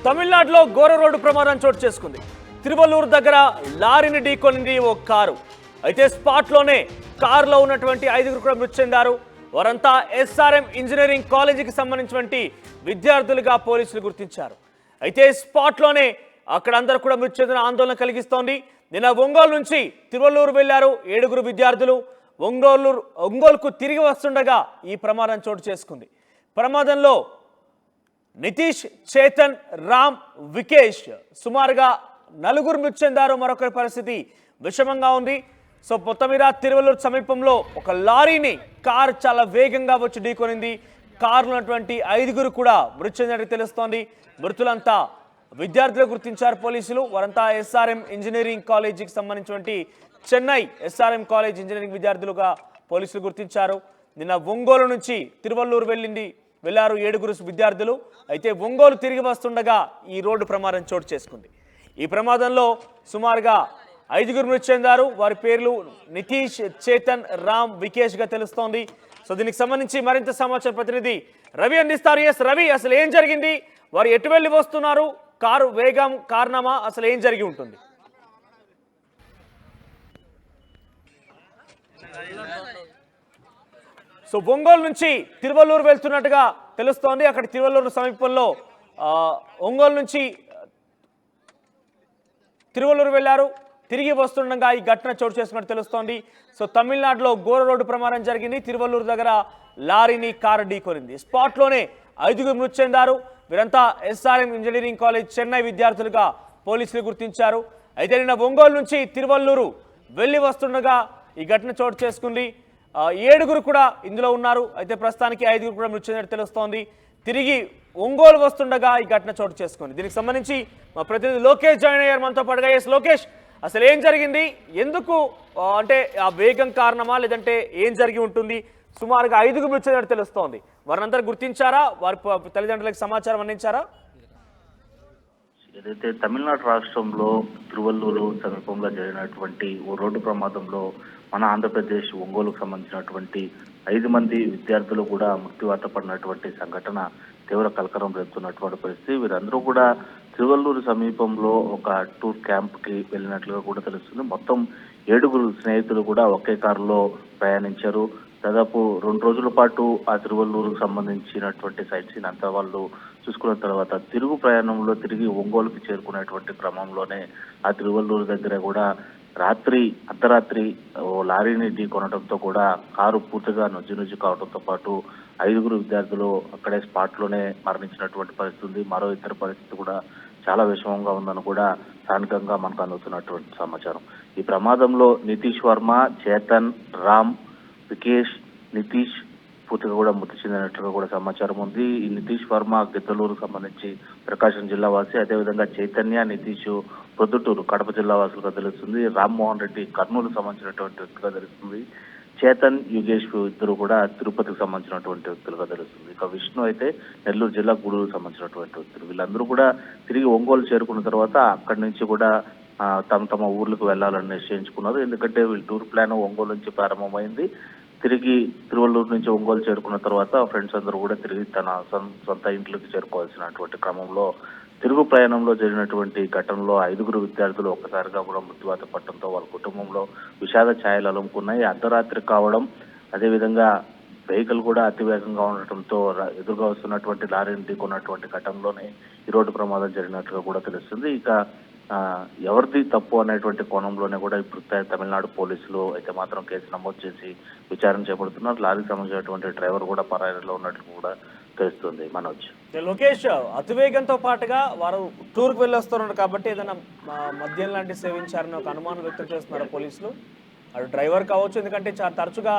తమిళనాడులో ఘోర రోడ్డు ప్రమాదం చోటు చేసుకుంది. తిరువల్లూరు దగ్గర లారీని ఢీకొనింది ఓ కారు. అయితే స్పాట్లోనే కారులో ఉన్నటువంటి 5గురు కూడా మృతి చెందారు. వారంతా ఎస్ఆర్ఎం ఇంజనీరింగ్ కాలేజీకి సంబంధించినటువంటి విద్యార్థులుగా పోలీసులు గుర్తించారు. అయితే స్పాట్లోనే అక్కడ అందరూ కూడా మృతి చెందిన ఆందోళన కలిగిస్తోంది. నిన్న ఒంగోలు నుంచి తిరువల్లూరు వెళ్లారు 7గురు విద్యార్థులు. ఒంగోలుకు తిరిగి వస్తుండగా ఈ ప్రమాదం చోటు చేసుకుంది. ప్రమాదంలో నితీష్, చేతన్, రామ్, వికేష్ సుమారుగా 4గురు మృతి చెందారు. మరొకరి పరిస్థితి విషమంగా ఉంది. సో మొత్తం మీద తిరువల్లూరు సమీపంలో ఒక లారీని కారు చాలా వేగంగా వచ్చి ఢీకొనింది. కారులో ఉన్నటువంటి 5గురు కూడా మృతి చెందినట్టు తెలుస్తోంది. మృతులంతా విద్యార్థులు గుర్తించారు పోలీసులు. వారంతా ఎస్ఆర్ఎం ఇంజనీరింగ్ కాలేజీకి సంబంధించినటువంటి చెన్నై ఎస్ఆర్ఎం కాలేజ్ ఇంజనీరింగ్ విద్యార్థులుగా పోలీసులు గుర్తించారు. నిన్న ఒంగోలు నుంచి తిరువల్లూరు వెళ్లారు 7గురు విద్యార్థులు. అయితే ఒంగోలు తిరిగి వస్తుండగా ఈ రోడ్డు ప్రమాదం చోటు చేసుకుంది. ఈ ప్రమాదంలో సుమారుగా 5గురు మృతి చెందారు. వారి పేర్లు నితీష్, చేతన్, రామ్, వికేష్ గా తెలుస్తోంది. సో దీనికి సంబంధించి మరింత సమాచారం ప్రతినిధి రవి అందిస్తారు. ఎస్ రవి, అసలు ఏం జరిగింది? వారు ఎటు వెళ్ళి వస్తున్నారు? కారు వేగం కారణమా? అసలు ఏం జరిగి ఉంటుంది? సో ఒంగోలు నుంచి తిరువల్లూరు వెళ్తున్నట్టుగా తెలుస్తోంది. అక్కడ తిరువల్లూరు సమీపంలో ఒంగోలు నుంచి తిరువల్లూరు వెళ్లారు. తిరిగి వస్తుండగా ఈ ఘటన చోటు చేసుకున్నట్టు తెలుస్తోంది. సో తమిళనాడులో ఘోర రోడ్డు ప్రమాదం జరిగింది. తిరువల్లూరు దగ్గర లారీని కారు ఢీకొనింది. స్పాట్లోనే 5గురు మృతి చెందారు. వీరంతా ఎస్ఆర్ఎం ఇంజనీరింగ్ కాలేజ్ చెన్నై విద్యార్థులుగా పోలీసులు గుర్తించారు. అయితే నిన్న ఒంగోలు నుంచి తిరువల్లూరు వెళ్ళి వస్తుండగా ఈ ఘటన చోటు చేసుకుంది. 7గురు కూడా ఇందులో ఉన్నారు. అయితే ప్రస్తుతానికి 5గురు కూడా మృతి చెందినట్టు తెలుస్తోంది. తిరిగి ఒంగోలు వస్తుండగా ఈ ఘటన చోటు చేసుకుంది. దీనికి సంబంధించి మా ప్రతినిధి లోకేష్ జాయిన్ అయ్యారు మనతో పాటుగా. ఎస్ లోకేష్, అసలు ఏం జరిగింది? ఎందుకు అంటే ఆ వేగం కారణమా, లేదంటే ఏం జరిగి ఉంటుంది? సుమారుగా 5గురు మృతి చెందినట్టు తెలుస్తోంది. వారినందరూ గుర్తించారా? వారి తల్లిదండ్రులకు సమాచారం అందించారా? ఏదైతే తమిళనాడు రాష్ట్రంలో తిరువల్లూరు సమీపంలో జరిగినటువంటి ఓ రోడ్డు ప్రమాదంలో మన ఆంధ్రప్రదేశ్ ఒంగోలుకు సంబంధించినటువంటి 5 మంది విద్యార్థులు కూడా మృత్యువాత పడినటువంటి సంఘటన తీవ్ర కలకలం రేపుతున్నటువంటి పరిస్థితి. వీరందరూ కూడా తిరువల్లూరు సమీపంలో ఒక టూర్ క్యాంప్ కి వెళ్ళినట్లుగా కూడా తెలుస్తుంది. మొత్తం 7గురు స్నేహితులు కూడా ఒకే కారులో ప్రయాణించారు. దాదాపు 2 రోజుల పాటు ఆ తిరువల్లూరుకు సంబంధించినటువంటి సైట్ సీన్ అంతా వాళ్ళు చూసుకున్న తర్వాత తిరుగు ప్రయాణంలో తిరిగి ఒంగోలుకి చేరుకునేటువంటి క్రమంలోనే ఆ తిరువల్లూరు దగ్గర కూడా అర్ధరాత్రి ఓ లారీని ఢీ కొనడంతో కూడా కారు పూర్తిగా నుజ్జు కావడంతో పాటు 5గురు విద్యార్థులు అక్కడే స్పాట్ లోనే మరణించినటువంటి పరిస్థితి ఉంది. మరో ఇతర పరిస్థితి కూడా చాలా విషమంగా ఉందని కూడా స్థానికంగా మనకు అందుతున్నటువంటి సమాచారం. ఈ ప్రమాదంలో నితీష్ వర్మ, చేతన్, రామ్, వికేష్, నితీష్ పూర్తిగా కూడా మృతి చెందినట్లుగా కూడా సమాచారం ఉంది. ఈ నితీష్ వర్మ గిద్దలూరుకు సంబంధించి ప్రకాశం జిల్లా వాసి, అదేవిధంగా చైతన్య, నితీష్ ప్రొద్దుటూరు కడప జిల్లా వాసులుగా తెలుస్తుంది. రామ్మోహన్ రెడ్డి కర్నూలుకు సంబంధించినటువంటి వ్యక్తిగా తెలుస్తుంది. చేతన్, యుగేష్ ఇద్దరు కూడా తిరుపతికి సంబంధించినటువంటి వ్యక్తులుగా తెలుస్తుంది. ఇక విష్ణు అయితే నెల్లూరు జిల్లా గూడూరుకు సంబంధించినటువంటి వ్యక్తులు. వీళ్ళందరూ కూడా తిరిగి ఒంగోలు చేరుకున్న తర్వాత అక్కడి నుంచి కూడా తమ ఊర్లకు వెళ్లాలని నిశ్చయించుకున్నారు. ఎందుకంటే వీళ్ళ టూర్ ప్లాన్ ఒంగోలు నుంచి ప్రారంభమైంది. తిరిగి తిరువల్లూరు నుంచి ఒంగోలు చేరుకున్న తర్వాత ఫ్రెండ్స్ అందరూ కూడా తిరిగి తన సొంత ఇంట్లోకి చేరుకోవాల్సినటువంటి క్రమంలో తిరుగు ప్రయాణంలో జరిగినటువంటి ఘటనలో 5గురు విద్యార్థులు ఒక్కసారిగా కూడా మృత్యువాత పడటంతో వాళ్ళ కుటుంబంలో విషాద ఛాయలు అలుముకున్నాయి. అర్ధరాత్రి కావడం, అదేవిధంగా వెహికల్ కూడా అతివేగంగా ఉండటంతో ఎదురుగా వస్తున్నటువంటి లారీని ఢీకొన్నటువంటి ఘటనలోనే ఈ రోడ్డు ప్రమాదం జరిగినట్లుగా కూడా తెలుస్తుంది. ఇక ఎవరిది తప్పు అనేటువంటి కోణంలోనే కూడా ఇప్పుడు తమిళనాడు పోలీసులు అయితే మాత్రం కేసు నమోదు చేసి విచారణ చేపడుతున్నారు. లారీకి సంబంధించినటువంటి డ్రైవర్ కూడా పరారీలో ఉన్నట్లు కూడా తెలుస్తుంది. మనోజ్, లోకేష్, అతివేగంతో పాటుగా వారు టూర్కి వెళ్ళి వస్తున్నారు కాబట్టి ఏదైనా మద్యం లాంటి సేవించారని ఒక అనుమానం వ్యక్తం చేస్తున్నారు పోలీసులు. అటు డ్రైవర్ కావచ్చు, ఎందుకంటే చాలా తరచుగా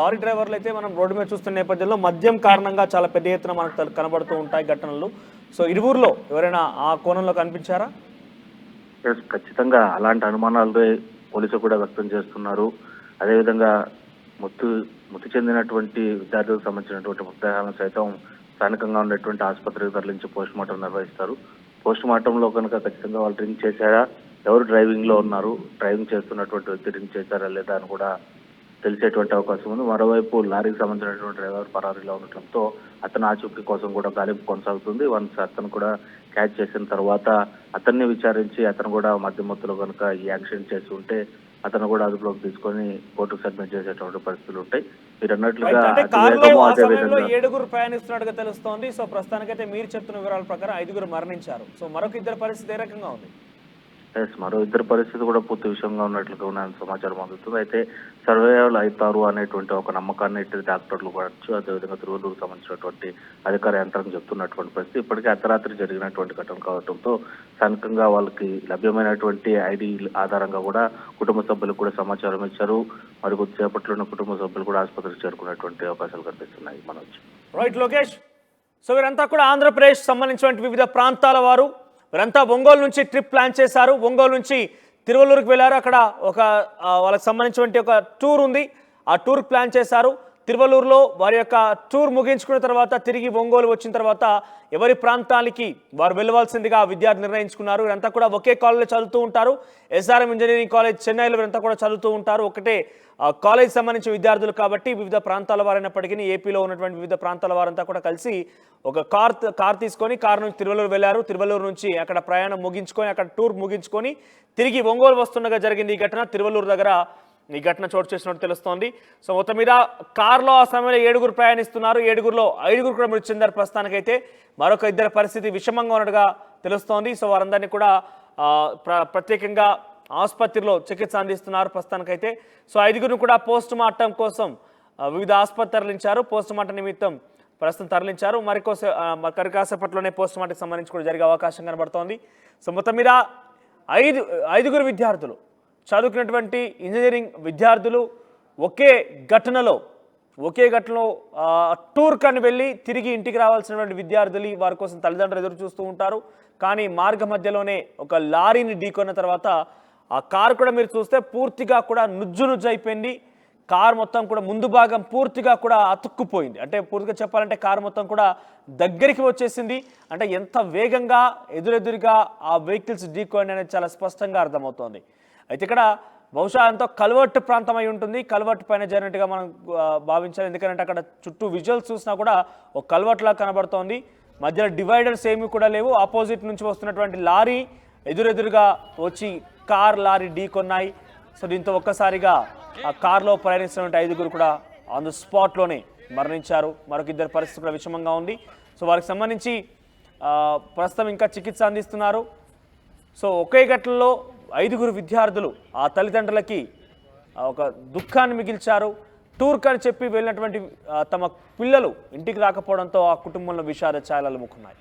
లారీ డ్రైవర్లు అయితే మనం రోడ్డు మీద చూస్తున్న నేపథ్యంలో మద్యం కారణంగా చాలా పెద్ద ఎత్తున మనకు కనబడుతూ ఉంటాయి ఘటనలు. సో ఇరువురులో ఎవరైనా ఆ కోణంలో కనిపించారా? ఖచ్చితంగా అలాంటి అనుమానాలు పోలీసులు కూడా వ్యక్తం చేస్తున్నారు. అదేవిధంగా మృతి చెందినటువంటి విద్యార్థులకు సంబంధించినటువంటి మృతదేహాలను సైతం స్థానికంగా ఉన్నటువంటి ఆసుపత్రికి తరలించి పోస్ట్ మార్టం నిర్వహిస్తారు. పోస్ట్ మార్టంలో కనుక ఖచ్చితంగా వాళ్ళు డ్రింక్ చేశారా, ఎవరు డ్రైవింగ్ లో ఉన్నారు, డ్రైవింగ్ చేస్తున్నటువంటి వ్యక్తి డ్రింక్ చేశారా లేదా అని కూడా తెలిసేటువంటి అవకాశం ఉంది. మరోవైపు లారీకి సంబంధించినటువంటి డ్రైవర్ పరారీలో ఉండటంతో అతను ఆచూకీ కోసం కూడా గాలింపు కొనసాగుతుంది. వన్స్ అతను కూడా క్యాచ్ చేసిన తర్వాత అతన్ని విచారించి అతను కూడా మధ్యమత్తులో కనుక ఈ యాక్సిడెంట్ చేసి ఉంటే అతను కూడా అదుపులోకి తీసుకొని కోర్టుకు సబ్మిట్ చేసేటువంటి పరిస్థితులు ఉంటాయి. మీరు అన్నట్లుగా అంటే అతి కారులో వేగము, ఆ అదే సమయంలో విధంగా 7 ప్రయాణిస్తున్నట్టుగా తెలుస్తోంది. సో ప్రస్తుతానికైతే మీరు చెప్తున్న వివరాల ప్రకారం 5 మరణించారు. సో మరొక 2 పరిస్థితి ఏ రకంగా ఉంది? మరో 2 పరిస్థితి కూడా పూర్తి విషయంగా ఉన్నట్లుగా ఉన్న సమాచారం అందుతుంది. అయితే సర్వేయర్లు అవుతారు అనేటువంటి ఒక నమ్మకాన్ని ఇటు డాక్టర్లు కావచ్చు, అదేవిధంగా తిరువల్లూరుకు సంబంధించినటువంటి అధికార యంత్రాంగం చెప్తున్నటువంటి పరిస్థితి. ఇప్పటికే అర్ధరాత్రి జరిగినటువంటి ఘటన కావడంతో స్థానికంగా వాళ్ళకి లభ్యమైనటువంటి ఐడి ఆధారంగా కూడా కుటుంబ సభ్యులకు కూడా సమాచారం ఇచ్చారు. మరి కొద్దిసేపట్లోనే కుటుంబ సభ్యులు కూడా ఆసుపత్రికి చేరుకునేటువంటి అవకాశాలు కనిపిస్తున్నాయి. మనోజ్. రైట్ లోకేష్. సో వీరంతా కూడా ఆంధ్రప్రదేశ్ సంబంధించినటువంటి వివిధ ప్రాంతాల వారు. వీరంతా ఒంగోలు నుంచి ట్రిప్ ప్లాన్ చేశారు. ఒంగోలు నుంచి తిరువల్లూరుకు వెళ్ళారు. అక్కడ ఒక వాళ్ళకి సంబంధించినటువంటి ఒక టూర్ ఉంది. ఆ టూర్ ప్లాన్ చేశారు. తిరువల్లూరులో వారి యొక్క టూర్ ముగించుకున్న తర్వాత తిరిగి ఒంగోలు వచ్చిన తర్వాత ఎవరి ప్రాంతానికి వారు వెళ్ళవలసిందిగా విద్యార్థి నిర్ణయించుకున్నారు. వీరంతా కూడా ఒకే కాలేజీలో చదువుతూ ఉంటారు. ఎస్ఆర్ఎం ఇంజనీరింగ్ కాలేజ్ చెన్నైలో వీరంతా కూడా చదువుతూ ఉంటారు. ఒకటే కాలేజ్ సంబంధించిన విద్యార్థులు కాబట్టి వివిధ ప్రాంతాల వారైనప్పటికీ ఏపీలో ఉన్నటువంటి వివిధ ప్రాంతాల వారంతా కూడా కలిసి ఒక కార్ తీసుకొని కారు నుంచి తిరువల్లూరు వెళ్ళారు. తిరువల్లూరు నుంచి అక్కడ ప్రయాణం ముగించుకొని అక్కడ టూర్ ముగించుకొని తిరిగి ఒంగోలు వస్తుండగా జరిగింది ఈ ఘటన. తిరువల్లూరు దగ్గర ఈ ఘటన చోటు చేసినట్టు తెలుస్తోంది. సో మొత్తం మీద కారులో ఆ సమయంలో 7 ప్రయాణిస్తున్నారు. 7లో 5 కూడా మృతి చెందారు. ప్రస్తుతానికైతే మరొక 2 పరిస్థితి విషమంగా ఉన్నట్టుగా తెలుస్తోంది. సో వారందరినీ కూడా ప్రత్యేకంగా ఆసుపత్రిలో చికిత్స అందిస్తున్నారు ప్రస్తుతానికైతే. సో 5 కూడా పోస్ట్ మార్టం కోసం వివిధ ఆసుపత్రి తరలించారు. పోస్ట్ మార్టం నిమిత్తం ప్రస్తుతం తరలించారు. మరికాసేపట్లోనే పోస్ట్ మార్టంకి సంబంధించి కూడా జరిగే అవకాశం కనబడుతోంది. సో మొత్తం మీద 5 విద్యార్థులు చదువుకున్నటువంటి ఇంజనీరింగ్ విద్యార్థులు ఒకే ఘటనలో టూర్ కని వెళ్ళి తిరిగి ఇంటికి రావాల్సినటువంటి విద్యార్థులు వారి కోసం తల్లిదండ్రులు ఎదురు చూస్తూ ఉంటారు. కానీ మార్గ మధ్యలోనే ఒక లారీని ఢీకొన్న తర్వాత ఆ కారు కూడా మీరు చూస్తే పూర్తిగా కూడా నుజ్జు అయిపోయింది. కారు మొత్తం కూడా ముందు భాగం పూర్తిగా కూడా అతుక్కుపోయింది. అంటే పూర్తిగా చెప్పాలంటే కారు మొత్తం కూడా దగ్గరికి వచ్చేసింది. అంటే ఎంత వేగంగా ఎదురెదురుగా ఆ వెహికల్స్ ఢీకోండి అనేది చాలా స్పష్టంగా అర్థమవుతోంది. అయితే ఇక్కడ బహుశా ఎంతో కల్వర్ట్ ప్రాంతం అయి ఉంటుంది. కల్వర్ట్ పైన జరిగినట్టుగా మనం భావించాలి. ఎందుకంటే అక్కడ చుట్టూ విజువల్స్ చూసినా కూడా ఒక కల్వర్ట్ లాగా కనబడుతోంది. మధ్యలో డివైడర్స్ ఏమీ కూడా లేవు. ఆపోజిట్ నుంచి వస్తున్నటువంటి లారీ ఎదురెదురుగా వచ్చి లారీ ఢీకొన్నాయి. సో దీంతో ఒక్కసారిగా ఆ కారులో ప్రయాణిస్తున్నటువంటి 5 కూడా ఆన్ ద స్పాట్లోనే మరణించారు. మరొక 2 పరిస్థితి కూడా విషమంగా ఉంది. సో వారికి సంబంధించి ప్రస్తుతం ఇంకా చికిత్స అందిస్తున్నారు. సో ఒకే ఘటనలో 5 విద్యార్థులు ఆ తల్లిదండ్రులకి ఒక దుఃఖాన్ని మిగిల్చారు. టూర్ కని చెప్పి వెళ్ళినటువంటి తమ పిల్లలు ఇంటికి రాకపోవడంతో ఆ కుటుంబంలో విషాద ఛాయలు అలుముకున్నాయి.